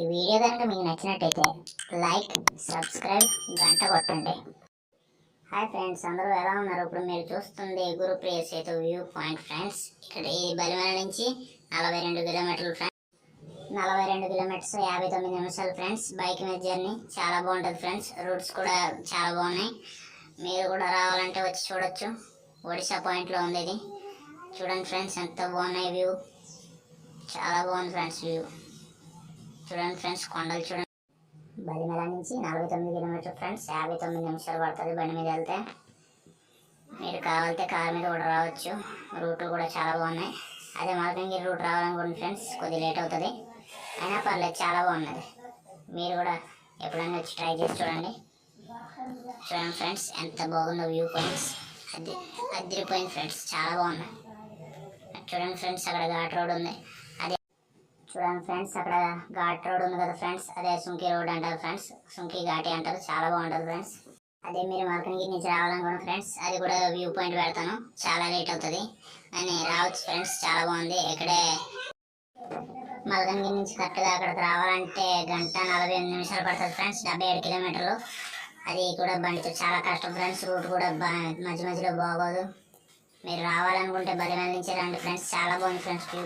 ఈ వీడియో కనుక మీకు నచ్చినట్టయితే లైక్, సబ్స్క్రైబ్, గంట కొట్టండి. హాయ్ ఫ్రెండ్స్, అందరూ ఎలా ఉన్నారు? ఇప్పుడు మీరు చూస్తుంది Gurupriya Setu view point friends. ఇక్కడ ఈ బలిమల నుంచి 42 కిలోమీటర్లు ఫ్రెండ్స్. 42 కిలోమీటర్స్ 59 నిమిషాలు ఫ్రెండ్స్. బైక్ మీద జర్నీ చాలా బాగుంటుంది ఫ్రెండ్స్. రూట్స్ కూడా చాలా బాగున్నాయి. మీరు కూడా రావాలంటే వచ్చి చూడొచ్చు. ఒడిశా పాయింట్లో ఉంది ఇది. చూడండి ఫ్రెండ్స్, ఎంత బాగున్నాయి వ్యూ. చాలా బాగుంది ఫ్రెండ్స్ వ్యూ. చూడండి ఫ్రెండ్స్, కొండలు చూడండి. బలిమల నుంచి 49 కిలోమీటర్ ఫ్రెండ్స్. 59 నిమిషాలు పడుతుంది బండి మీద వెళ్తే. మీరు కావాలంటే కార్ మీద కూడా రావచ్చు. రూట్లు కూడా చాలా బాగున్నాయి. అదే మల్కంగిరి రూట్ రావాలనుకోండి ఫ్రెండ్స్, కొద్దిగా లేట్ అవుతుంది. అయినా పర్లేదు, చాలా బాగున్నది. మీరు కూడా ఎప్పుడైనా వచ్చి ట్రై చేసి చూడండి. చూడండి ఫ్రెండ్స్, ఎంత బాగుందో వ్యూ పాయింట్స్. అదిరిపోయింది ఫ్రెండ్స్, చాలా బాగున్నాయి. చూడండి ఫ్రెండ్స్, అక్కడ ఘాట్ రోడ్ ఉంది. చూడండి ఫ్రెండ్స్, అక్కడ ఘాట్ రోడ్ ఉంది కదా ఫ్రెండ్స్, అదే సుంకి రోడ్ అంటారు ఫ్రెండ్స్. సుంకి ఘాటి అంటారు. చాలా బాగుంటుంది ఫ్రెండ్స్. అదే మీరు మల్కనగిరి నుంచి రావాలనుకోండి ఫ్రెండ్స్, అది కూడా వ్యూ పాయింట్ పెడతాను. చాలా లేట్ అవుతుంది అని రావచ్చు ఫ్రెండ్స్. చాలా బాగుంది. ఇక్కడే మల్కనగిరి నుంచి కరెక్ట్గా అక్కడికి రావాలంటే 1:48 నిమిషాలు పడుతుంది ఫ్రెండ్స్. 77 కిలోమీటర్లు. అది కూడా బండితో చాలా కష్టం ఫ్రెండ్స్. రూట్ కూడా మధ్య మధ్యలో బాగోదు. మీరు రావాలనుకుంటే బలిమల నుంచి రండి ఫ్రెండ్స్. చాలా బాగుంది ఫ్రెండ్స్ వ్యూ.